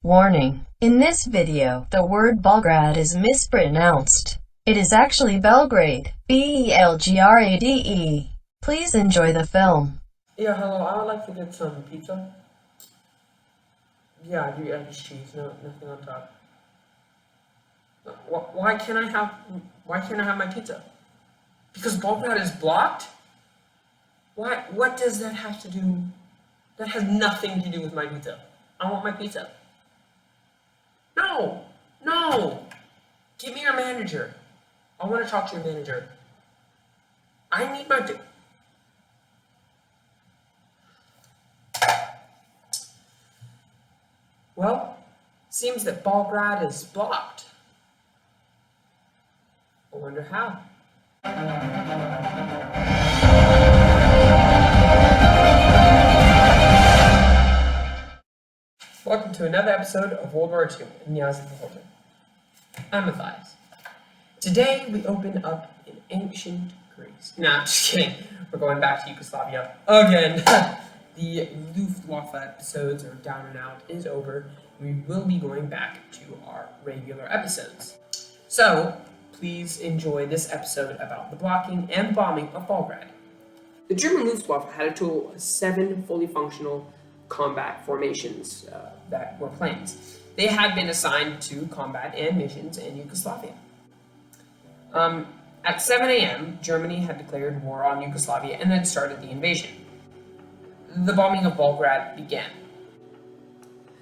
Warning. In this video, the word Belgrade is mispronounced. It is actually Belgrade. Belgrade. Please enjoy the film. Yeah, hello, I would like to get some pizza. Yeah, I do add cheese, nothing on top. Why can't I have my pizza? Because Belgrade is blocked? What does that have to do? That has nothing to do with my pizza. I want my pizza. No! Give me your manager. I want to talk to your manager. I need my Well, seems that Belgrade is blocked. I wonder how. Welcome to another episode of World War II in the Balkans. I'm Matthias. Today we open up in ancient Greece. Nah, just kidding. We're going back to Yugoslavia again. The Luftwaffe episodes are down and out is over. We will be going back to our regular episodes. So, please enjoy this episode about the blocking and bombing of Belgrade. The German Luftwaffe had a total of 7 fully functional combat formations that were planes. They had been assigned to combat and missions in Yugoslavia. At 7 a.m., Germany had declared war on Yugoslavia and had started the invasion. The bombing of Belgrade began.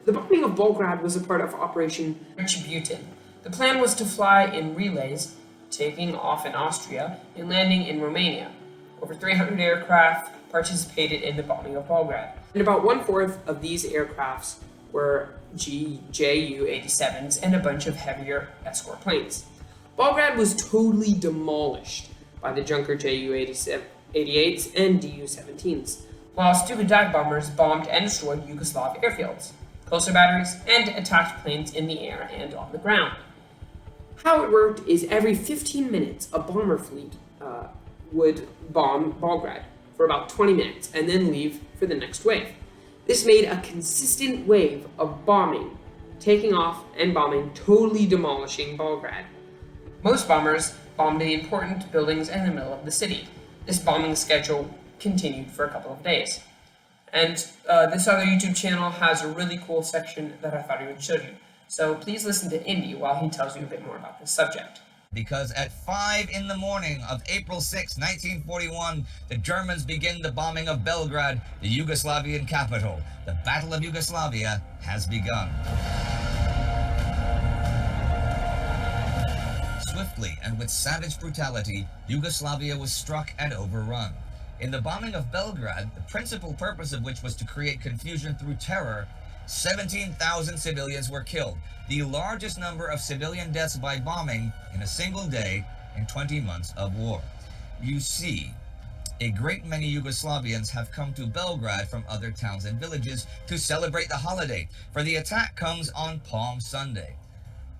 The bombing of Belgrade was a part of Operation Retribution. The plan was to fly in relays, taking off in Austria and landing in Romania. Over 300 aircraft participated in the bombing of Belgrade, and about 1/4 of these aircrafts were Ju-87s and a bunch of heavier escort planes. Belgrade was totally demolished by the Junker Ju-88s and Du-17s, while Stuka dive bombers bombed and destroyed Yugoslav airfields, closer batteries, and attacked planes in the air and on the ground. How it worked is every 15 minutes, a bomber fleet would bomb Belgrade for about 20 minutes and then leave for the next wave. This made a consistent wave of bombing, taking off and bombing, totally demolishing Belgrade. Most bombers bombed the important buildings in the middle of the city. This bombing schedule continued for a couple of days. And this other YouTube channel has a really cool section that I thought I would show you. So please listen to Indy while he tells you a bit more about this subject. Because at 5 in the morning of April 6, 1941, the Germans begin the bombing of Belgrade, the Yugoslavian capital. The Battle of Yugoslavia has begun. Swiftly and with savage brutality, Yugoslavia was struck and overrun. In the bombing of Belgrade, the principal purpose of which was to create confusion through terror, 17,000 civilians were killed, the largest number of civilian deaths by bombing in a single day in 20 months of war. You see, a great many Yugoslavians have come to Belgrade from other towns and villages to celebrate the holiday, for the attack comes on Palm Sunday.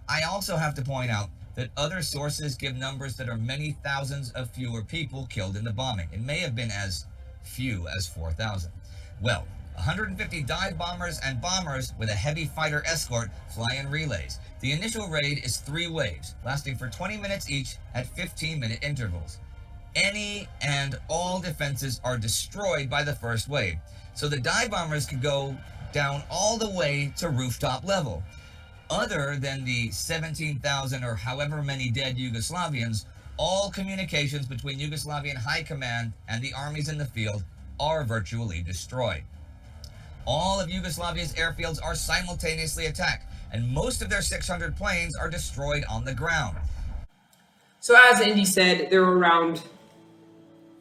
I also have to point out that other sources give numbers that are many thousands of fewer people killed in the bombing. It may have been as few as 4,000. Well, 150 dive bombers and bombers with a heavy fighter escort fly in relays. The initial raid is 3 waves, lasting for 20 minutes each at 15-minute intervals. Any and all defenses are destroyed by the first wave, so the dive bombers could go down all the way to rooftop level. Other than the 17,000 or however many dead Yugoslavians, all communications between Yugoslavian High Command and the armies in the field are virtually destroyed. All of Yugoslavia's airfields are simultaneously attacked, and most of their 600 planes are destroyed on the ground. So as Indy said, there were around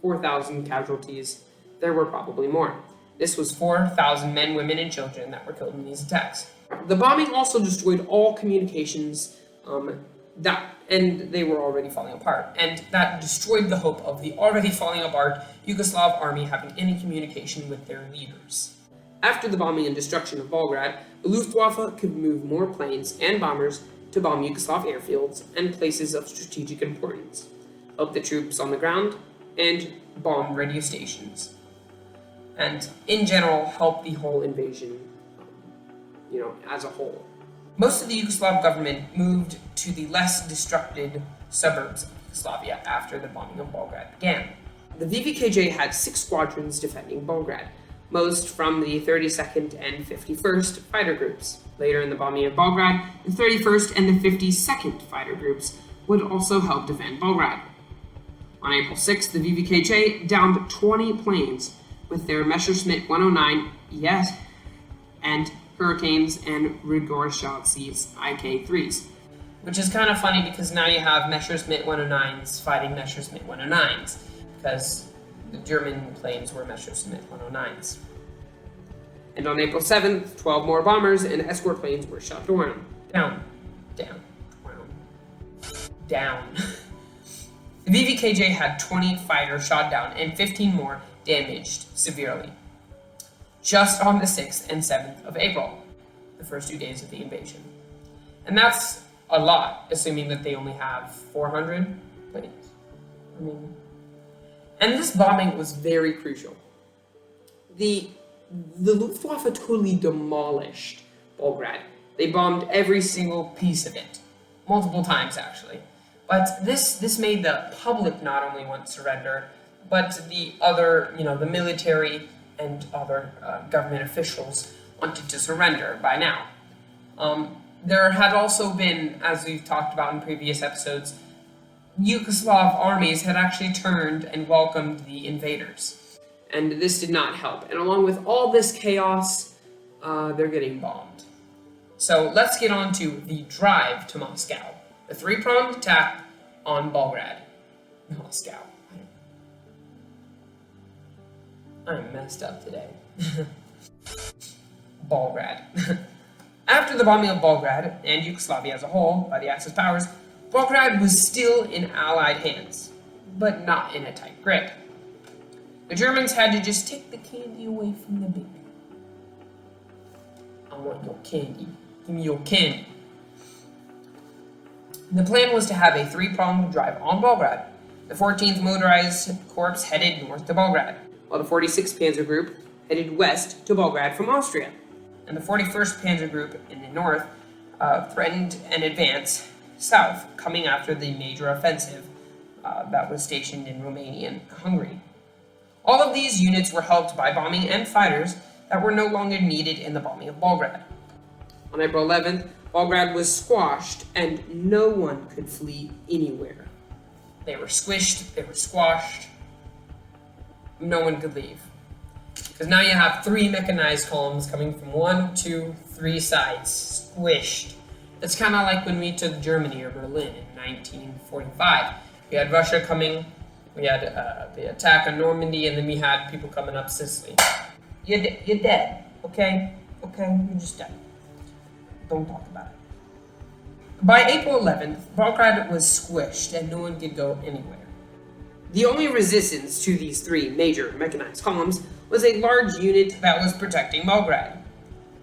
4,000 casualties. There were probably more. This was 4,000 men, women, and children that were killed in these attacks. The bombing also destroyed all communications, and they were already falling apart. And that destroyed the hope of the already falling apart Yugoslav army having any communication with their leaders. After the bombing and destruction of Belgrade, the Luftwaffe could move more planes and bombers to bomb Yugoslav airfields and places of strategic importance, help the troops on the ground, and bomb radio stations. And in general, help the whole invasion as a whole. Most of the Yugoslav government moved to the less destructed suburbs of Yugoslavia after the bombing of Belgrade began. The VVKJ had 6 squadrons defending Belgrade, most from the 32nd and 51st Fighter Groups. Later in the bombing of Belgrade, the 31st and the 52nd Fighter Groups would also help defend Belgrade. On April 6th, the VVKJ downed 20 planes with their Messerschmitt 109 ES and Hurricanes and Rigorschütze IK-3s. Which is kind of funny because now you have Messerschmitt 109s fighting Messerschmitt 109s, because the German planes were Messerschmitt 109s. And on April 7th, 12 more bombers and escort planes were shot down. The VVKJ had 20 fighters shot down and 15 more damaged severely, just on the 6th and 7th of April, the first 2 days of the invasion. And that's a lot, assuming that they only have 400 planes. And this bombing was very crucial. The Luftwaffe totally demolished Belgrade. They bombed every single piece of it, multiple times actually. But this made the public not only want to surrender, but the other, the military and other government officials wanted to surrender by now. There had also been, as we've talked about in previous episodes, Yugoslav armies had actually turned and welcomed the invaders. And this did not help. And along with all this chaos, they're getting bombed. So let's get on to the drive to Moscow. The three-pronged attack on Belgrade. Moscow. I'm messed up today. Belgrade. After the bombing of Belgrade and Yugoslavia as a whole by the Axis powers, Belgrade was still in Allied hands, but not in a tight grip. The Germans had to just take the candy away from the baby. I want your candy. Give me your candy. The plan was to have a three-pronged drive on Belgrade. The 14th Motorized Corps headed north to Belgrade, while the 46th Panzer Group headed west to Belgrade from Austria. And the 41st Panzer Group in the north threatened an advance south, coming after the major offensive that was stationed in Romania and Hungary. All of these units were helped by bombing and fighters that were no longer needed in the bombing of Belgrade. On April 11th, Belgrade was squashed and no one could flee anywhere. They were squished, they were squashed, no one could leave. Because now you have 3 mechanized columns coming from 1, 2, 3 sides, squished. It's kind of like when we took Germany or Berlin in 1945. We had Russia coming, we had the attack on Normandy, and then we had people coming up Sicily. You're dead, okay? Okay, you're just dead. Don't talk about it. By April 11th, Belgrade was squished and no one could go anywhere. The only resistance to these 3 major mechanized columns was a large unit that was protecting Belgrade.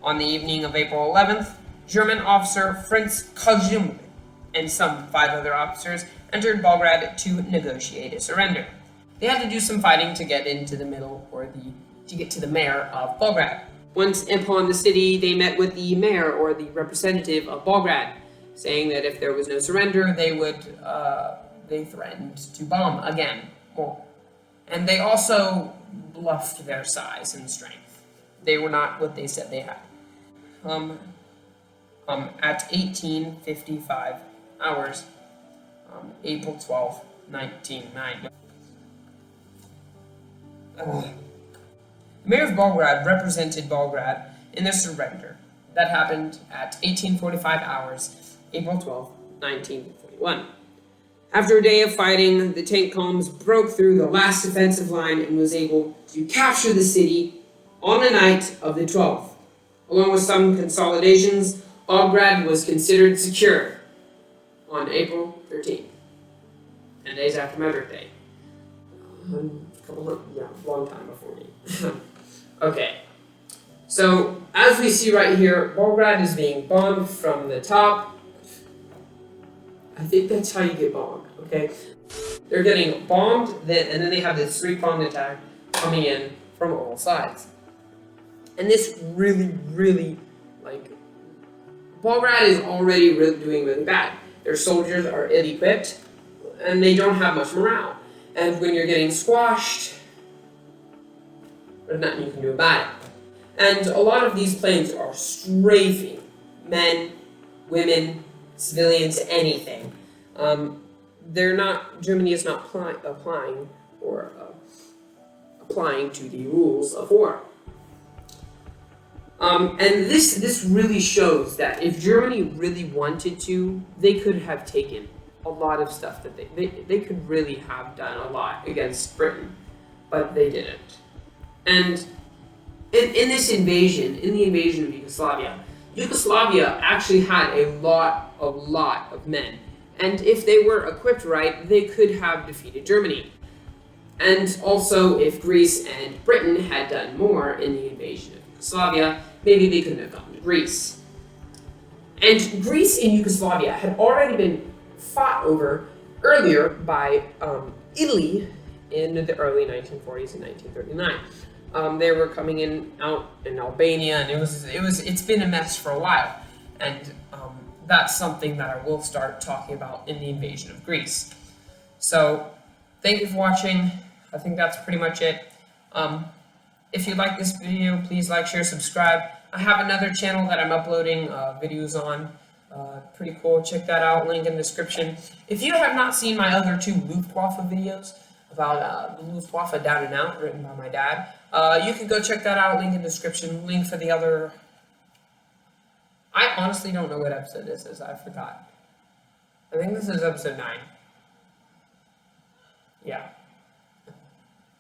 On the evening of April 11th, German officer Franz Kazum and some 5 other officers entered Belgrade to negotiate a surrender. They had to do some fighting to get into the middle, or to get to the mayor of Belgrade. Once upon the city, they met with the mayor, or the representative of Belgrade, saying that if there was no surrender, they threatened to bomb again. And they also bluffed their size and strength. They were not what they said they had. At 18:55 hours, April 12, 1990. The mayor of Belgrade represented Belgrade in the surrender. That happened at 18:45 hours, April 12, 1941. After a day of fighting, the tank columns broke through the last defensive line and was able to capture the city on the night of the 12th. Along with some consolidations, Belgrade was considered secure on April 13th, 10 days after my birthday. Long time before me. Okay, so as we see right here, Belgrade is being bombed from the top. I think that's how you get bombed, okay? They're getting bombed, and then they have this three-pronged attack coming in from all sides. And this really, really, Belgrade is already doing really bad. Their soldiers are ill-equipped, and they don't have much morale. And when you're getting squashed, there's nothing you can do about it. And a lot of these planes are strafing men, women, civilians, anything. Germany is not applying to the rules of war. And this really shows that if Germany really wanted to, they could have taken a lot of stuff that they could really have done a lot against Britain, but they didn't. And in this invasion, in the invasion of Yugoslavia actually had a lot of men. And if they were equipped right, they could have defeated Germany. And also, if Greece and Britain had done more in the invasion of Yugoslavia, maybe they couldn't have gone to Greece. And Greece and Yugoslavia had already been fought over earlier by Italy in the early 1940s and 1939. They were coming out in Albania, and it's been a mess for a while. And that's something that I will start talking about in the invasion of Greece. So, thank you for watching. I think that's pretty much it. If you like this video, please like, share, subscribe. I have another channel that I'm uploading videos on. Pretty cool. Check that out. Link in the description. If you have not seen my other 2 Luftwaffe videos about the Luftwaffe Down and Out, written by my dad, you can go check that out. Link in the description. Link for the other... I honestly don't know what episode this is. I forgot. I think this is episode 9. Yeah.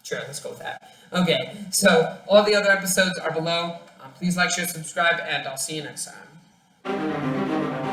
Sure, let's go with that. Okay, so all the other episodes are below. Please like, share, subscribe, and I'll see you next time.